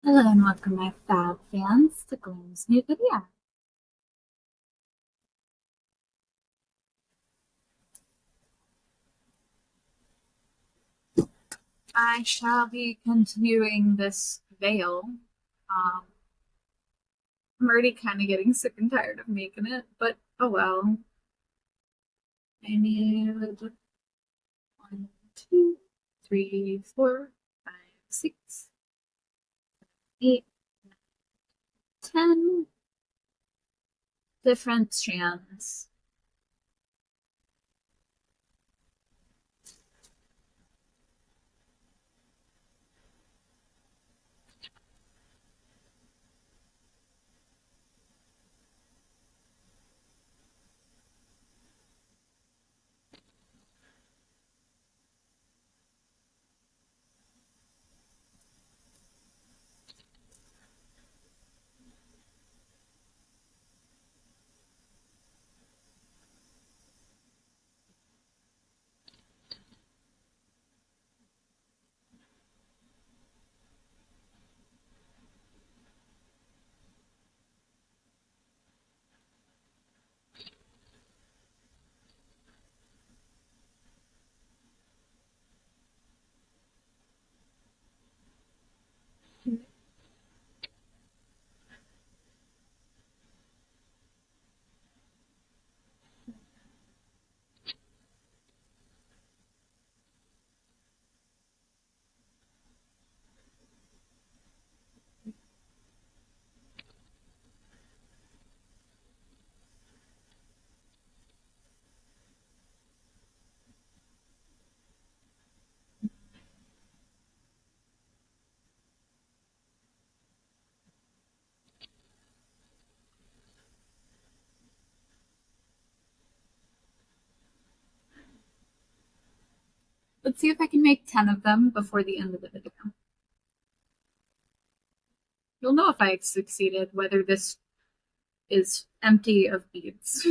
Hello and welcome, my fab fans, to Gloom's new video. I shall be continuing this veil. I'm already kind of getting sick and tired of making it, but oh well. I need 1, 2, 3, 4, 5, 6, 8, 10 different strands. Let's see if I can make 10 of them before the end of the video. You'll know if I succeeded, whether this is empty of beads.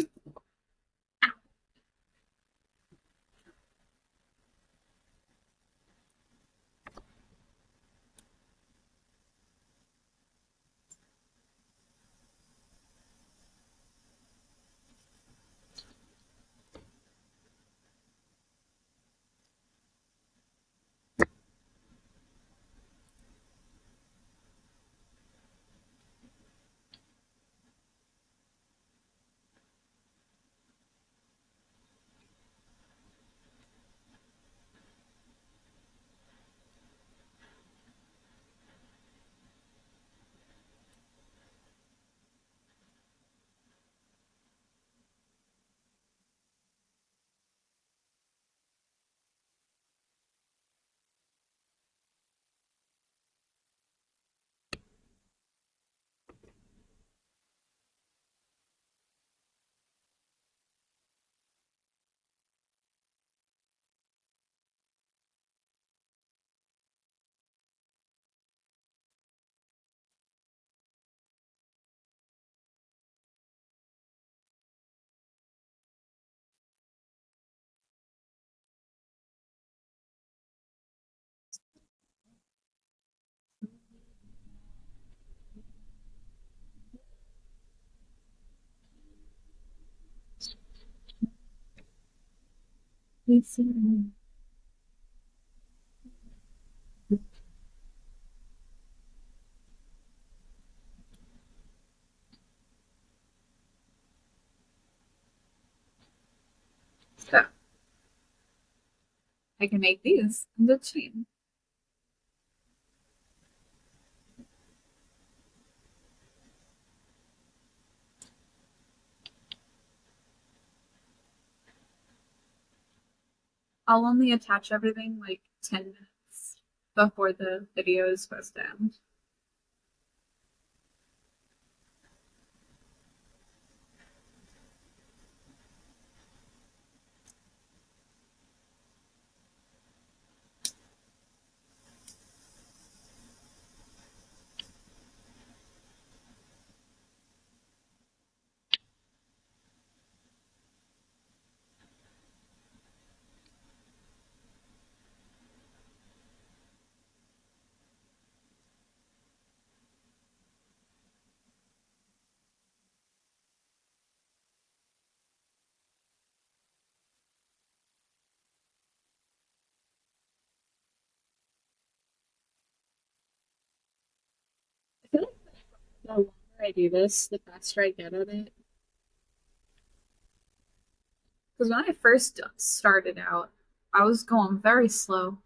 Please see. So I can make these in the chain. I'll only attach everything like 10 minutes before the video is supposed to end. The longer I do this, the faster I get at it. Because when I first started out, I was going very slow.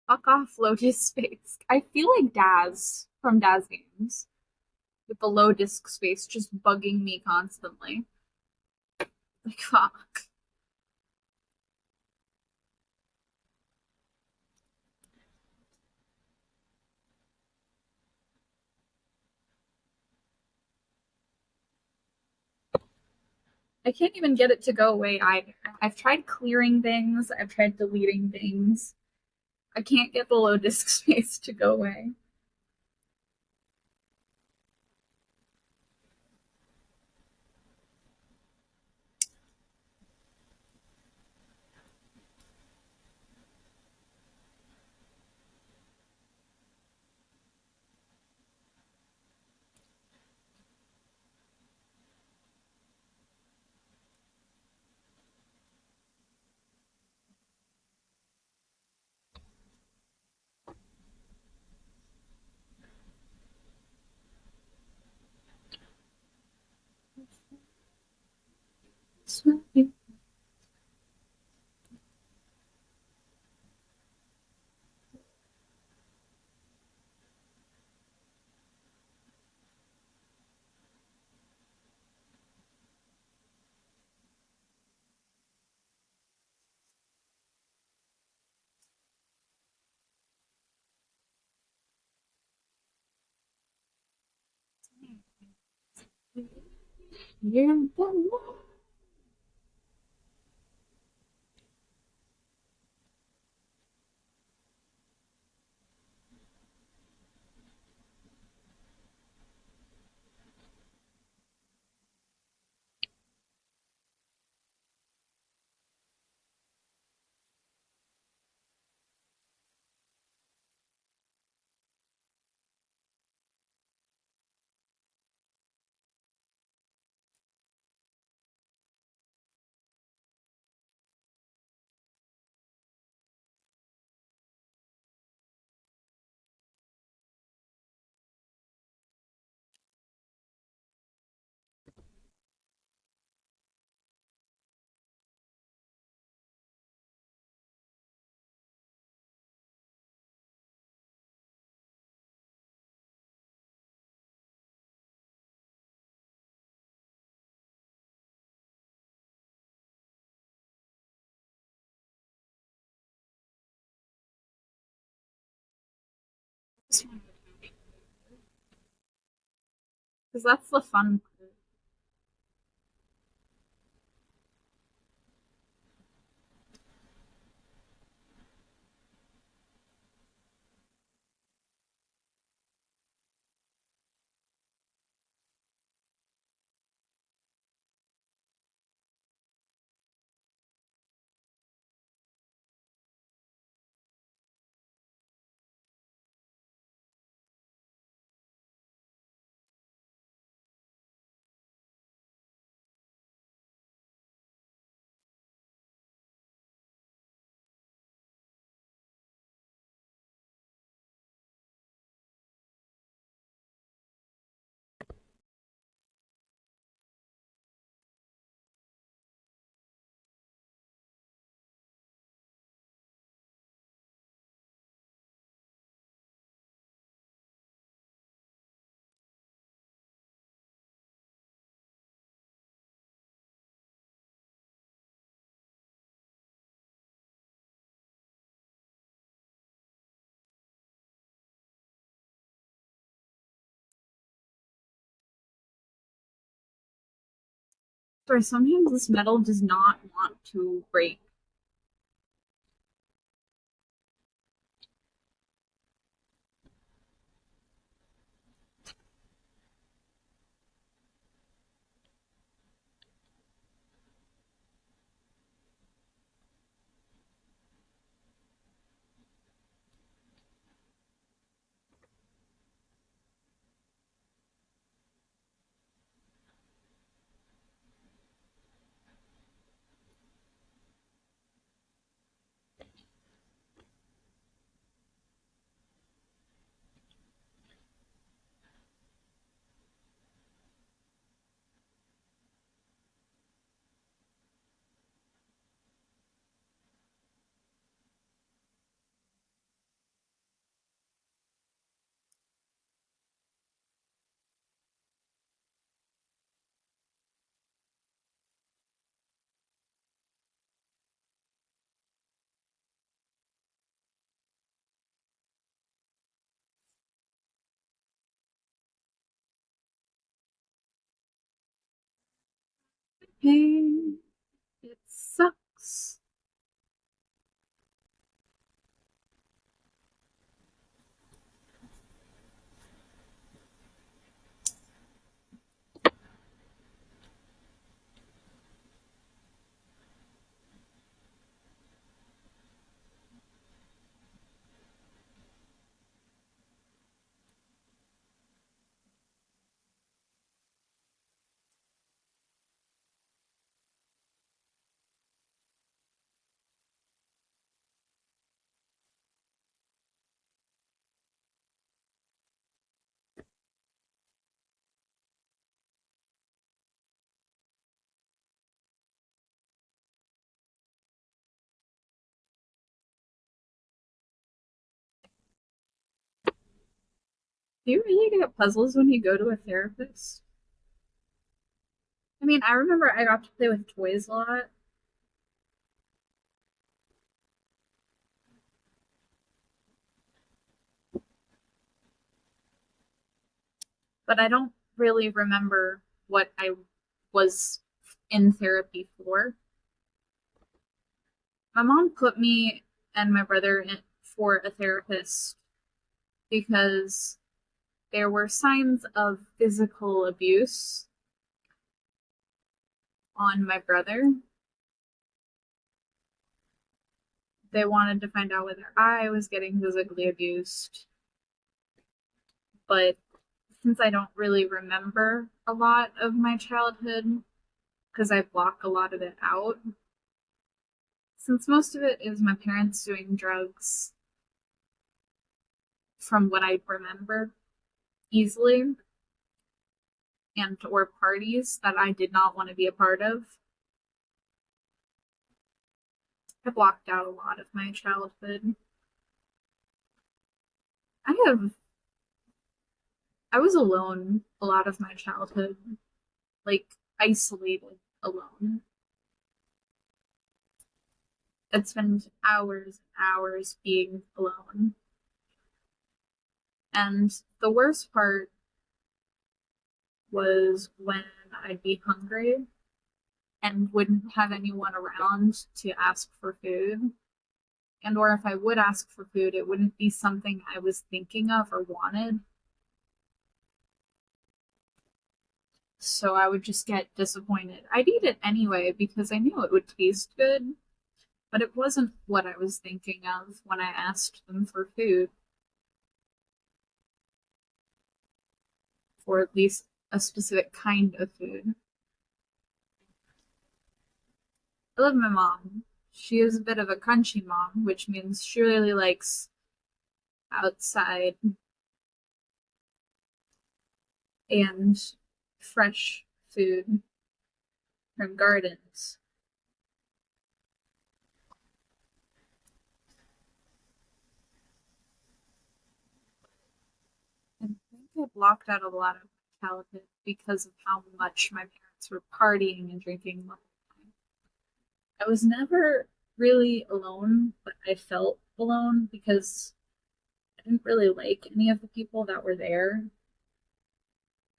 Fuck off, Lotus Space. I feel like Daz from Daz Games with the low disk space just bugging me constantly. Like, fuck. I can't even get it to go away either. I've tried clearing things, I've tried deleting things. I can't get the low disk space to go away. Swimming. this one because that's the fun part. Sorry, sometimes this metal does not want to break. Hey, it sucks. Do you really get puzzles when you go to a therapist? I mean, I remember I got to play with toys a lot, but I don't really remember what I was in therapy for. My mom put me and my brother in for a therapist because there were signs of physical abuse on my brother. They wanted to find out whether I was getting physically abused, but since I don't really remember a lot of my childhood, because I block a lot of it out, since most of it is my parents doing drugs from what I remember easily, and or parties that I did not want to be a part of, I blocked out a lot of my childhood. I have I was alone a lot of my childhood, like isolated alone. I'd spend hours and hours being alone. And the worst part was when I'd be hungry and wouldn't have anyone around to ask for food. And or if I would ask for food, it wouldn't be something I was thinking of or wanted. So I would just get disappointed. I'd eat it anyway because I knew it would taste good, but it wasn't what I was thinking of when I asked them for food, or at least a specific kind of food. I love my mom. She is a bit of a crunchy mom, which means she really likes outside and fresh food from gardens. I think I blocked out a lot of my childhood because of how much my parents were partying and drinking the whole time. I was never really alone, but I felt alone because I didn't really like any of the people that were there,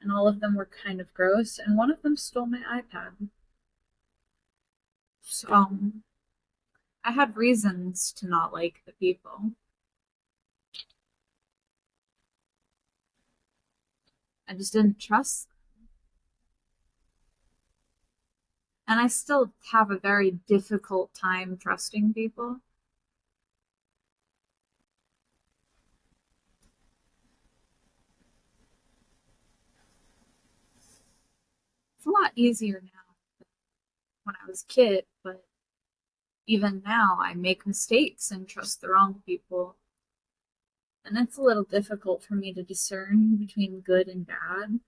and all of them were kind of gross, and one of them stole my iPad. So I had reasons to not like the people. I just didn't trust them. And I still have a very difficult time trusting people. It's a lot easier now than when I was a kid, but even now I make mistakes and trust the wrong people. And it's a little difficult for me to discern between good and bad,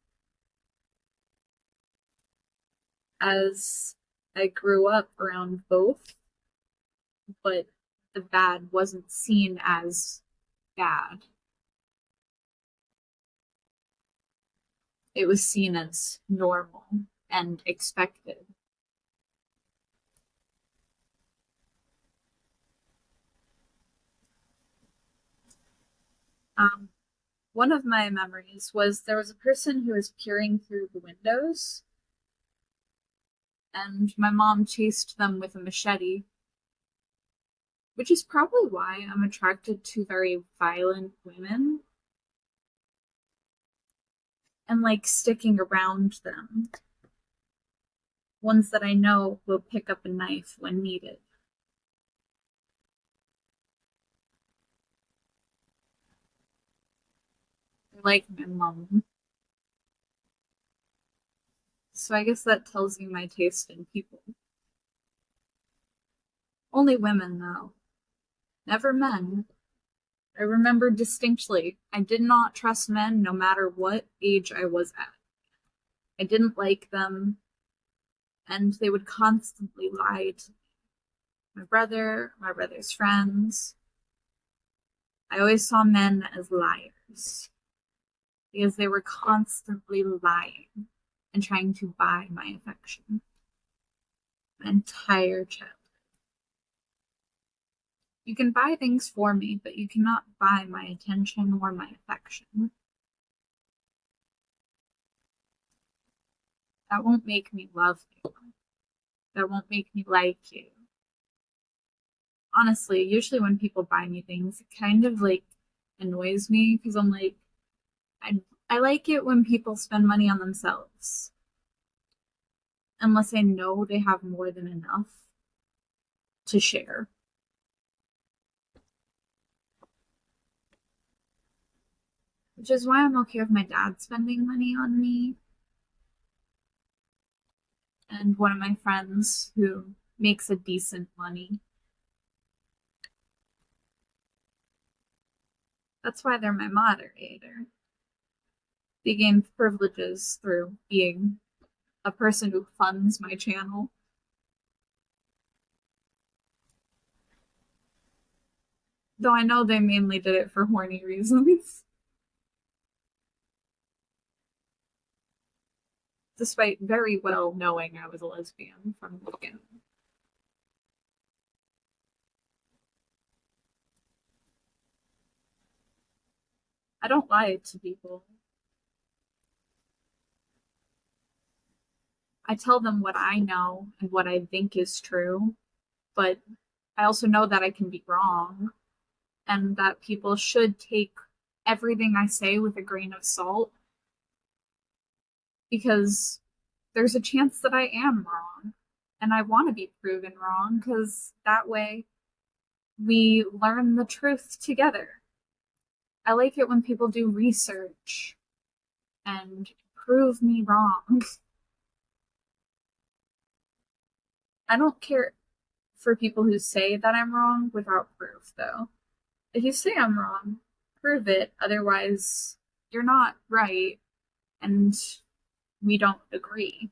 as I grew up around both, but the bad wasn't seen as bad. It was seen as normal and expected. Um, One of my memories was there was a person who was peering through the windows, and my mom chased them with a machete, which is probably why I'm attracted to very violent women and like sticking around them. Ones that I know will pick up a knife when needed. I like my mom. So I guess that tells you my taste in people. Only women, though. Never men. I remember distinctly, I did not trust men no matter what age I was at. I didn't like them, and they would constantly lie to my brother, my brother's friends. I always saw men as liars because they were constantly lying and trying to buy my affection my entire childhood. You can buy things for me, but you cannot buy my attention or my affection. That won't make me love you. That won't make me like you. Honestly, usually when people buy me things, it kind of like annoys me because I'm like, I like it when people spend money on themselves, unless I know they have more than enough to share. Which is why I'm okay with my dad spending money on me and one of my friends who makes a decent money. That's why they're my moderator. They gain privileges through being a person who funds my channel. Though I know they mainly did it for horny reasons, despite very well knowing I was a lesbian from the beginning. I don't lie to people. I tell them what I know and what I think is true, but I also know that I can be wrong and that people should take everything I say with a grain of salt because there's a chance that I am wrong. And I want to be proven wrong because that way we learn the truth together. I like it when people do research and prove me wrong. I don't care for people who say that I'm wrong without proof, though. If you say I'm wrong, prove it. Otherwise, you're not right and we don't agree.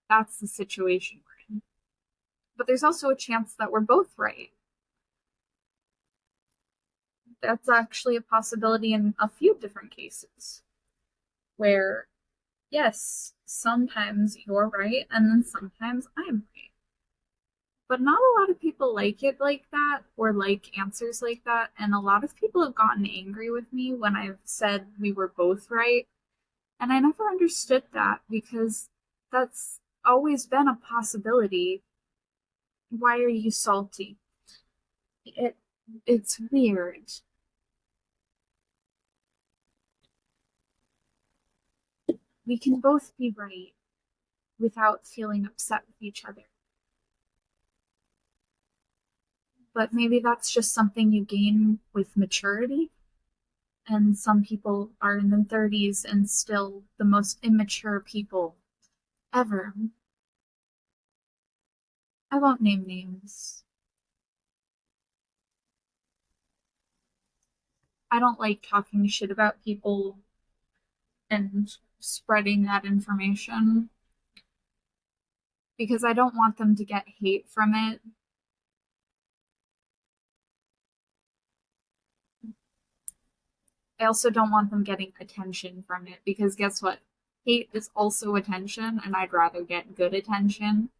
That's the situation we're in. But there's also a chance that we're both right. That's actually a possibility in a few different cases where, yes, sometimes you're right and then sometimes I'm right. But not a lot of people like it like that or like answers like that. And a lot of people have gotten angry with me when I've said we were both right. And I never understood that because that's always been a possibility. Why are you salty? It it's weird. We can both be right without feeling upset with each other. But maybe that's just something you gain with maturity. And some people are in their 30s and still the most immature people ever. I won't name names. I don't like talking shit about people and spreading that information because I don't want them to get hate from it. I also don't want them getting attention from it because guess what? Hate is also attention, and I'd rather get good attention.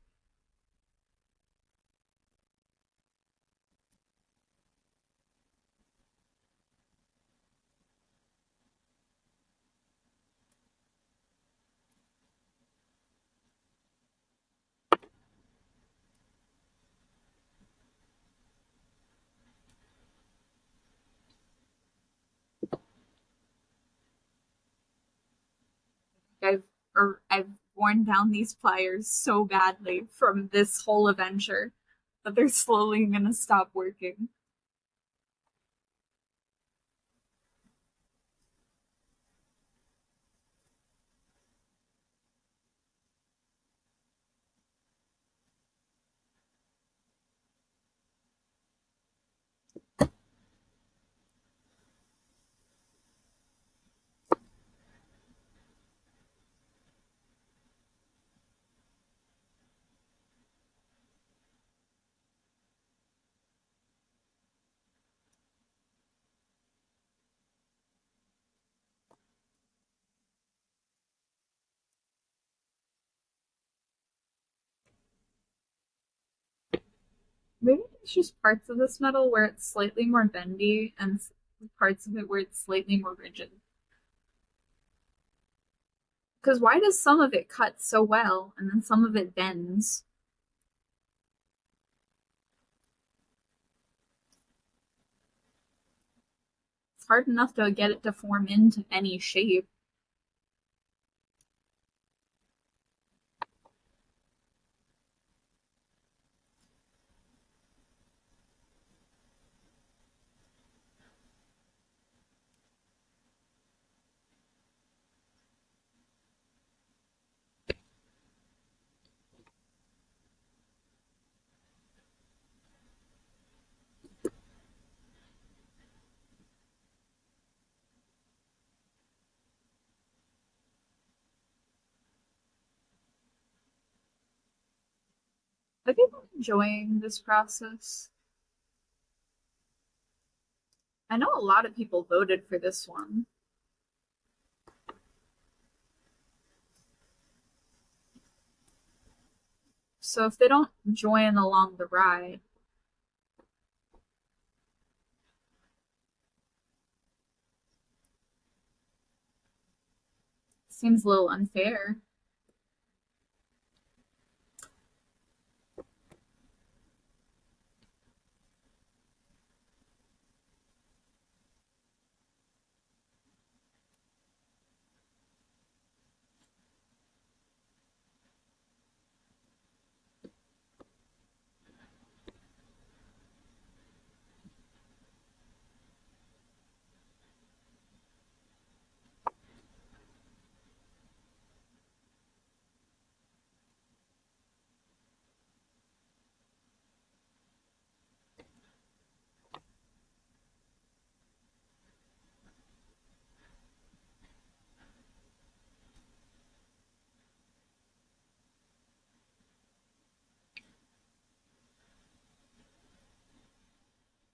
I've worn down these pliers so badly from this whole adventure that they're slowly gonna stop working. Maybe it's just parts of this metal where it's slightly more bendy and parts of it where it's slightly more rigid. Because why does some of it cut so well and then some of it bends? It's hard enough to get it to form into any shape. Have you been enjoying this process? I know a lot of people voted for this one. So if they don't join along the ride, Seems a little unfair.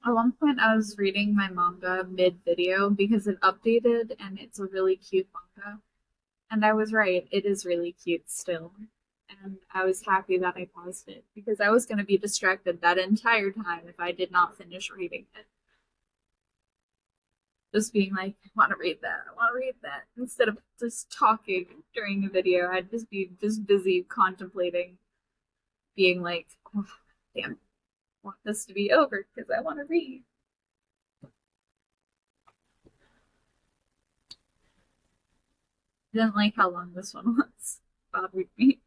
At one point, I was reading my manga mid video because it updated and it's a really cute manga. And I was right, it is really cute still. And I was happy that I paused it because I was going to be distracted that entire time if I did not finish reading it. Just being like, I want to read that, I want to read that. Instead of just talking during a video, I'd just be just busy contemplating, being like, oh, damn, I want this to be over because I want to read. I didn't like how long this one was. Bothered me.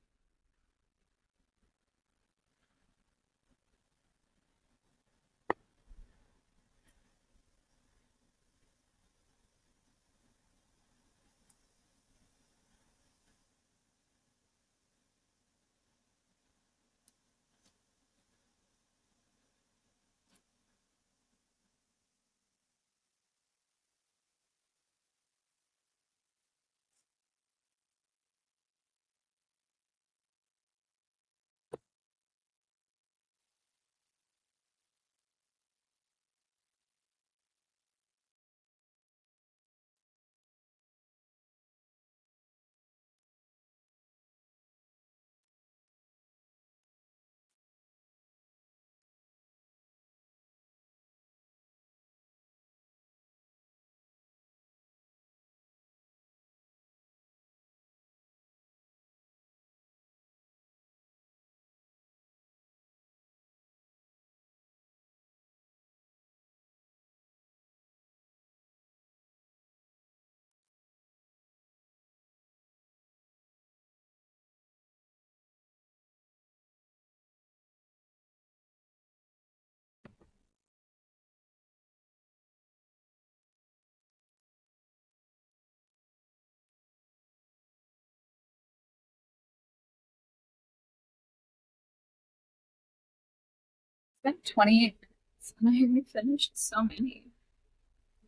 It's been 28 minutes and I already finished so many.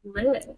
Lit.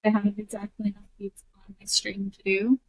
I have exactly enough beats on my string to do.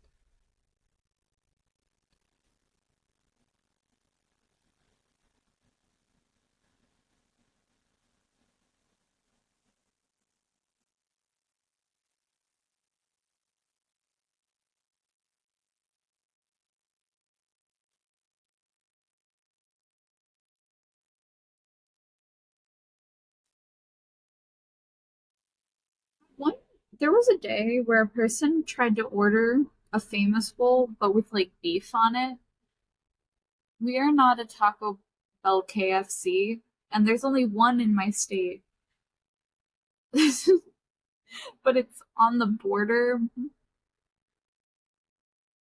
There was a day where a person tried to order a famous bowl, but with like beef on it. We are not a Taco Bell KFC, and there's only one in my state. But it's on the border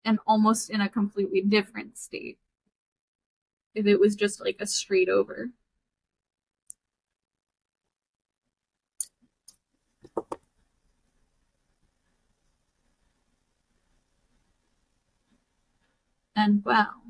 and almost in a completely different state if it was just like a straight over. And well,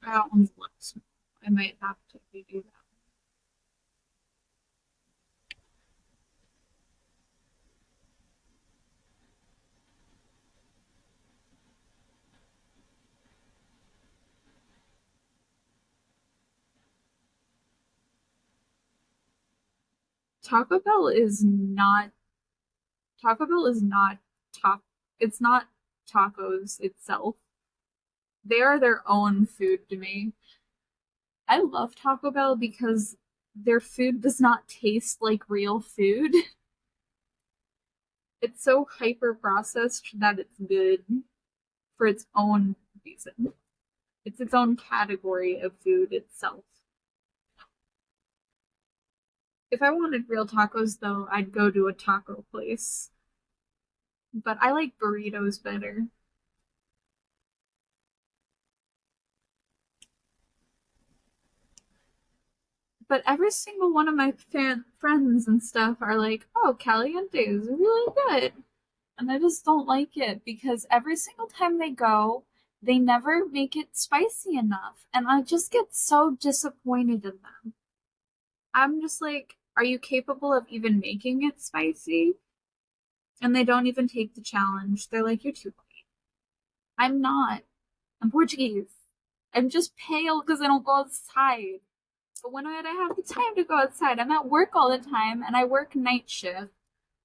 that one's looks. I might have to redo that. Taco Bell is not Taco Bell is not top it's not tacos itself. They are their own food to me. I love Taco Bell because their food does not taste like real food. It's so hyper processed that it's good for its own reason. It's its own category of food itself. If I wanted real tacos, though, I'd go to a taco place. But I like burritos better. But every single one of my friends and stuff are like, oh, caliente is really good. And I just don't like it because every single time they go, they never make it spicy enough. And I just get so disappointed in them. I'm just like, are you capable of even making it spicy? And they don't even take the challenge. They're like, you're too white. I'm not. I'm Portuguese. I'm just pale because I don't go outside. But when I have the time to go outside, I'm at work all the time and I work night shift,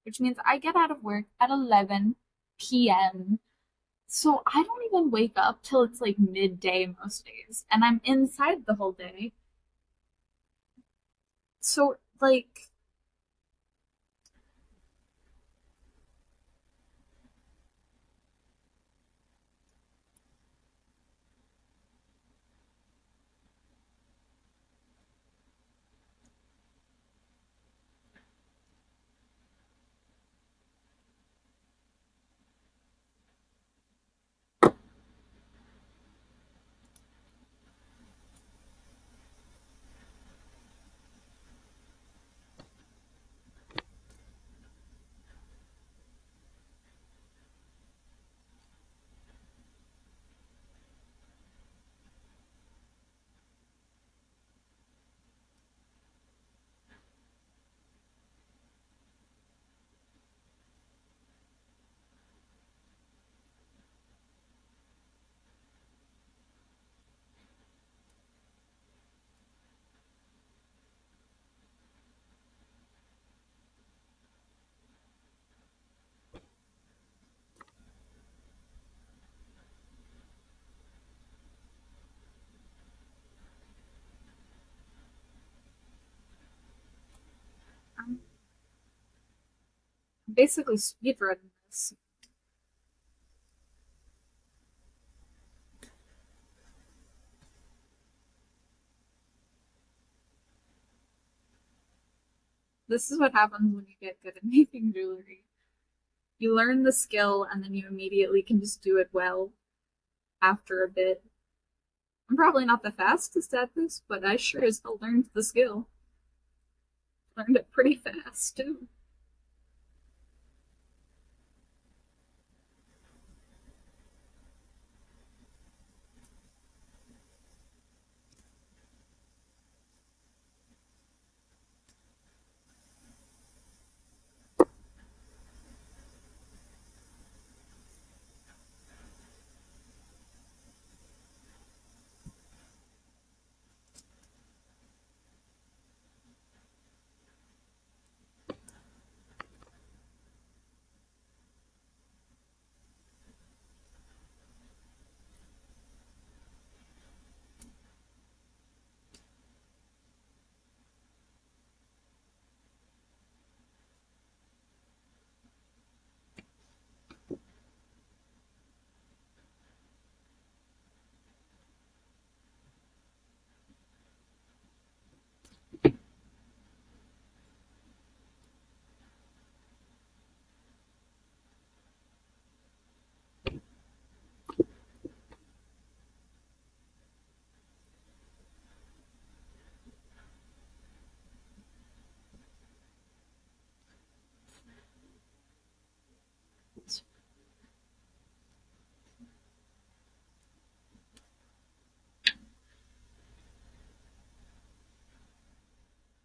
which means I get out of work at 11 p.m. So I don't even wake up till it's like midday most days, and I'm inside the whole day. So, like, I'm basically speedrunning this. This is what happens when you get good at making jewelry. You learn the skill and then you immediately can just do it well after a bit. I'm probably not the fastest at this, but I sure as hell learned the skill. Learned it pretty fast, too.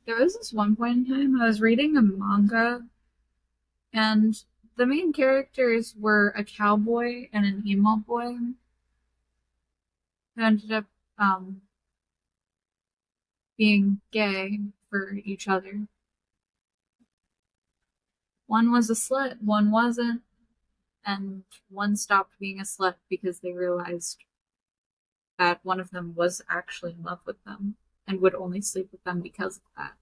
There was this one point in time I was reading a manga, and the main characters were a cowboy and an emo boy who ended up um, being gay for each other. One was a slut, one wasn't, and one stopped being a slut because they realized that one of them was actually in love with them and would only sleep with them because of that.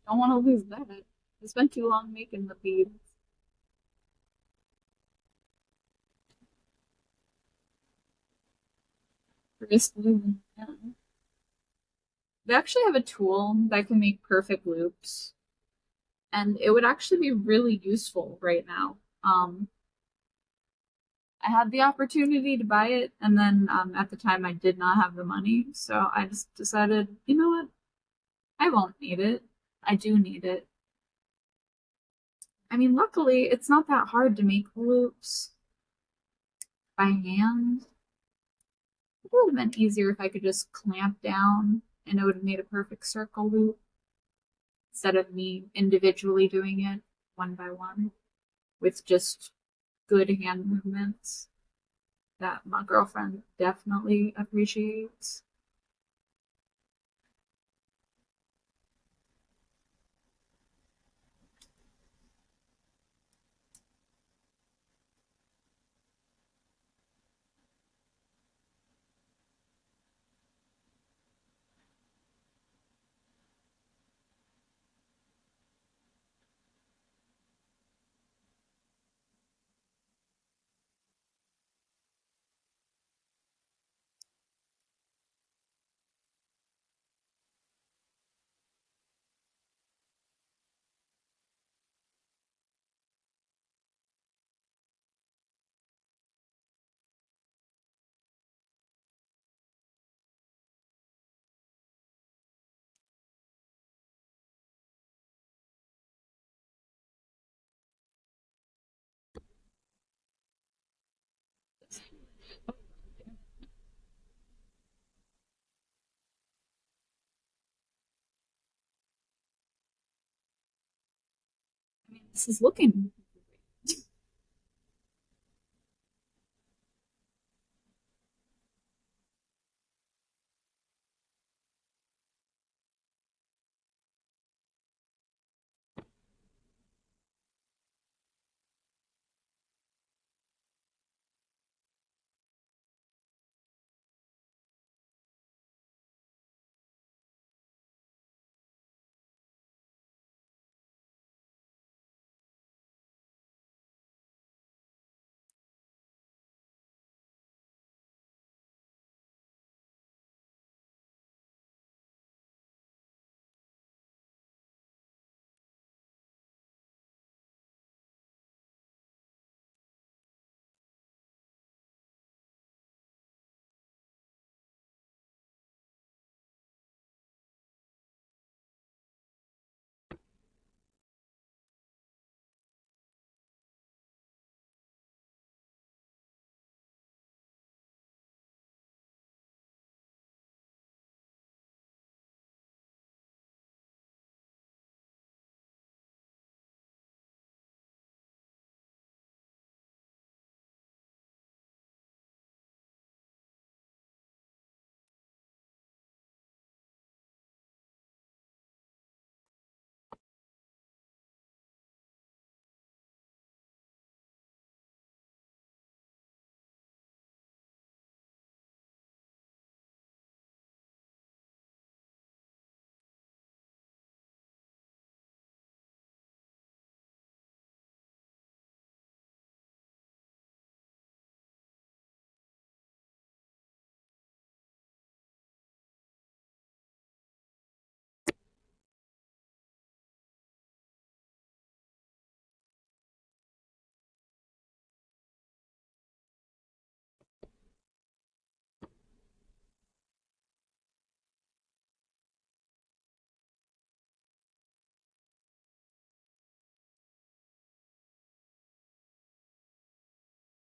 Don't want to lose that. I spent too long making the beads. Risk losing them. They actually have a tool that can make perfect loops, and it would actually be really useful right now. I had the opportunity to buy it, and then at the time I did not have the money, so I just decided, you know what? I won't need it. I do need it. I mean, luckily, it's not that hard to make loops by hand. It would have been easier if I could just clamp down and it would have made a perfect circle loop instead of me individually doing it one by one with just good hand movements that my girlfriend definitely appreciates. I mean, this is looking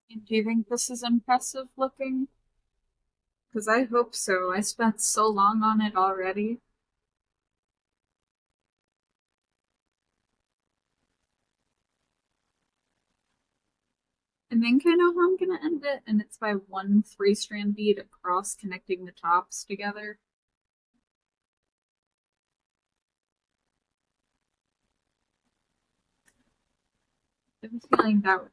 Do you think this is impressive looking? Because I hope so. I spent so long on it already. I think I know how I'm gonna end it, and it's by one 3-strand bead across, connecting the tops together. I have a feeling that would.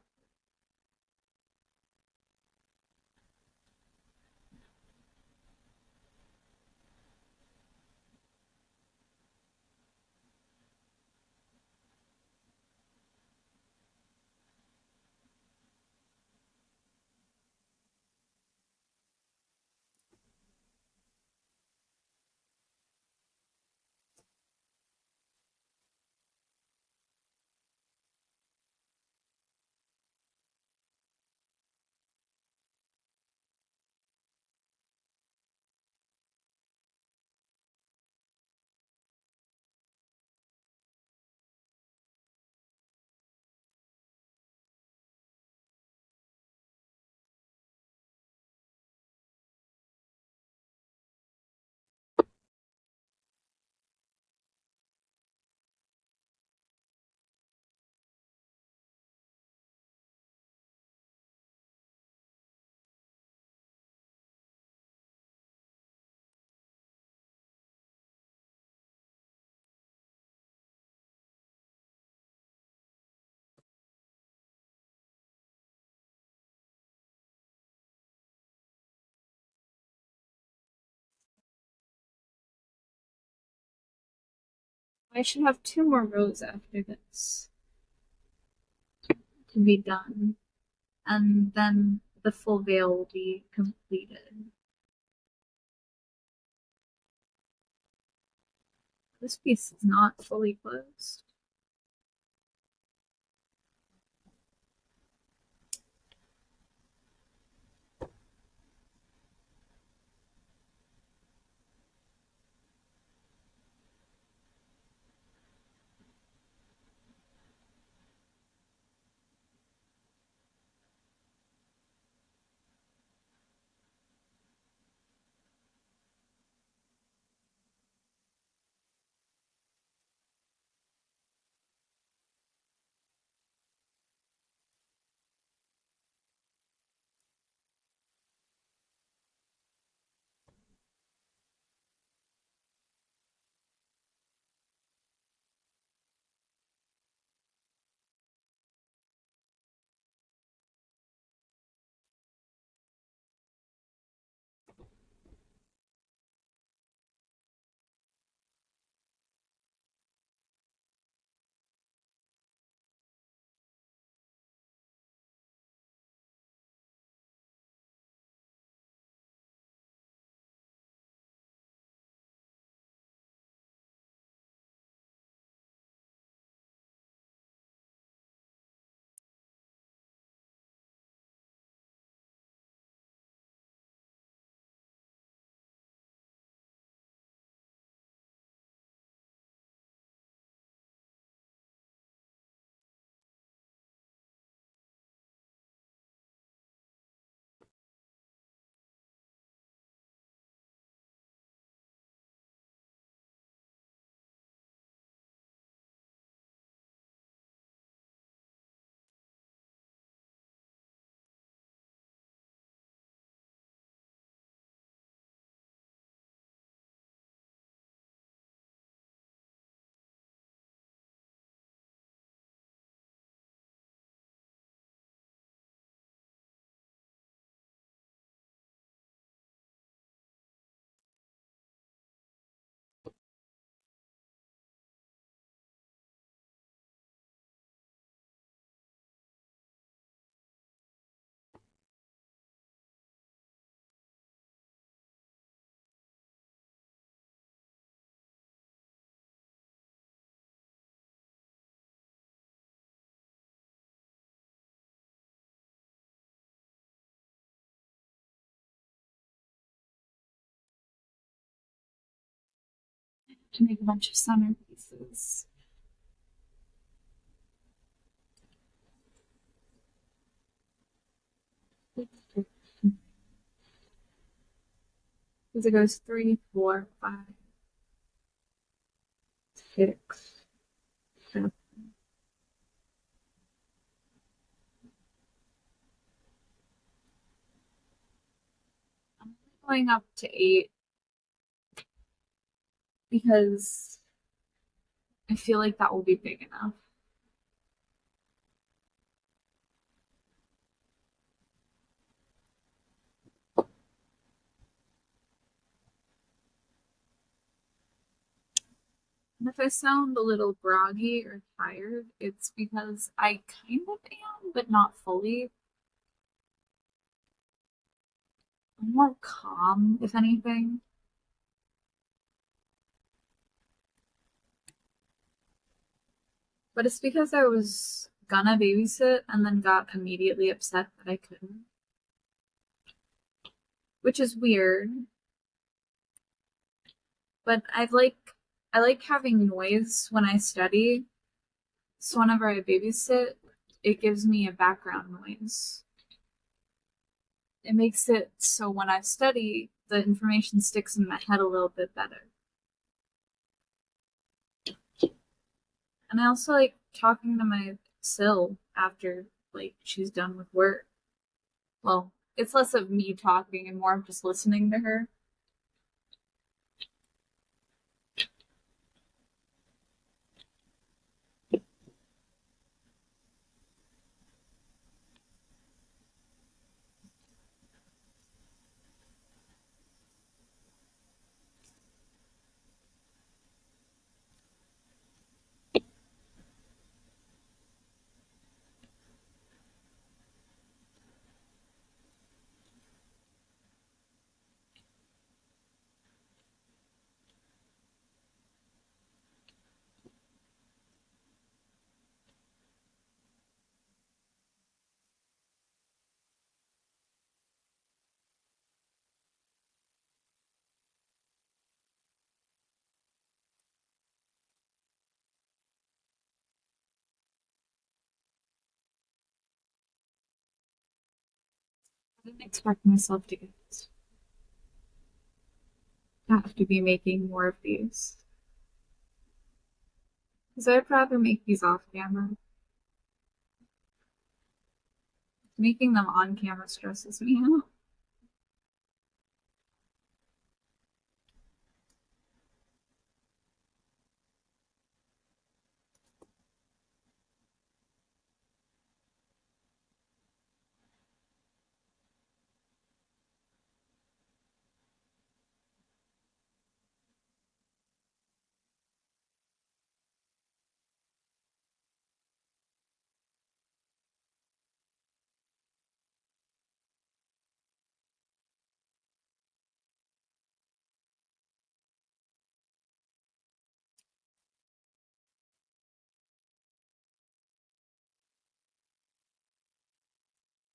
I should have 2 more rows after this to be done, and then the full veil will be completed. This piece is not fully closed. To make a bunch of centerpieces. Because it goes three, four, five, six, seven. I'm going up to eight because I feel like that will be big enough. And if I sound a little groggy or tired, it's because I kind of am, but not fully. I'm more calm, if anything. But it's because I was gonna babysit and then got immediately upset that I couldn't, which is weird. But I like having noise when I study. So whenever I babysit, it gives me a background noise. It makes it so when I study, the information sticks in my head a little bit better. And I also like talking to my Sil after like she's done with work. Well, it's less of me talking and more of just listening to her. I didn't expect myself to have to be making more of these. Because I'd rather make these off camera. Making them on camera stresses me out.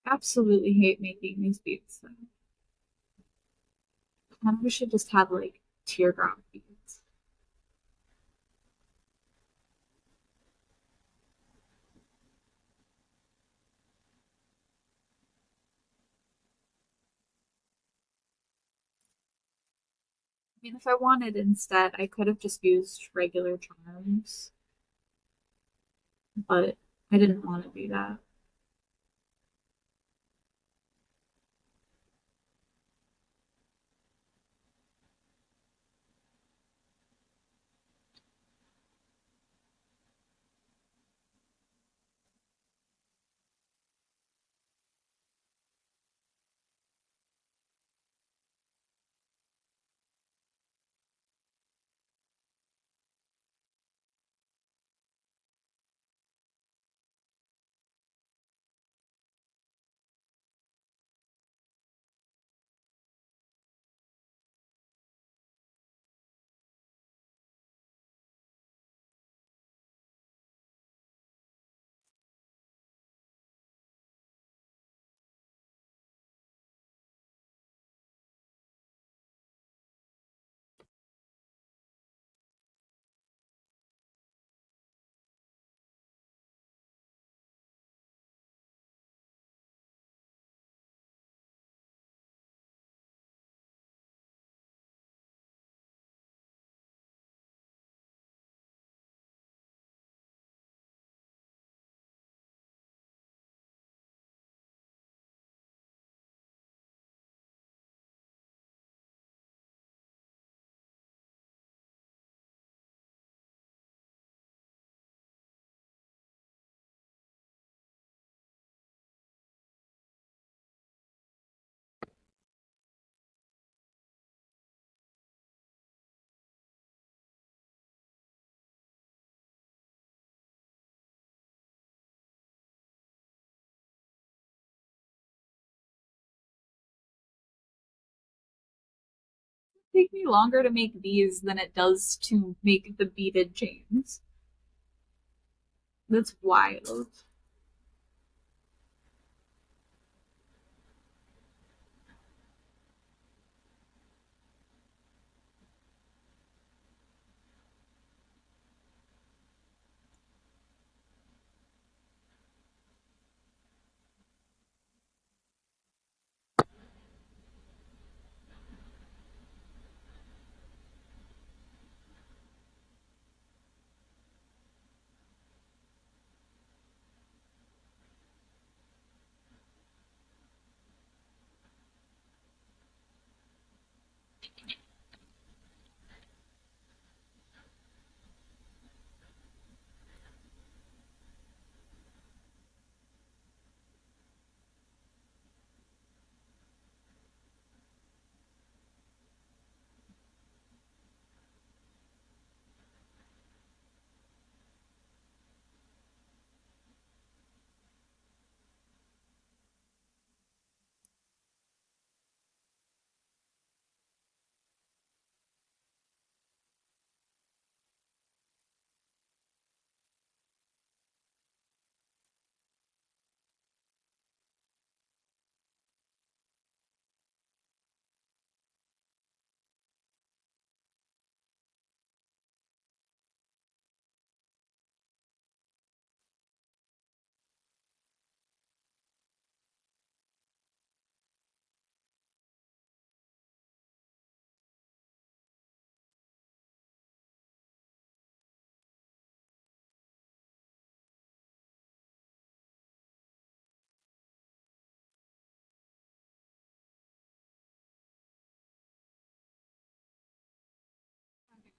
Absolutely hate making these beads though. I we should just have like teardrop beads. I mean, if I wanted instead, I could have just used regular charms, but I didn't want to do that. take me longer to make these than it does to make the beaded chains. That's wild.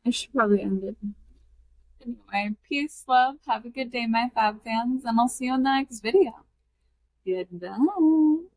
I should probably end it. Anyway, peace, love. Have a good day, my Fab fans, and I'll see you in the next video. Goodbye.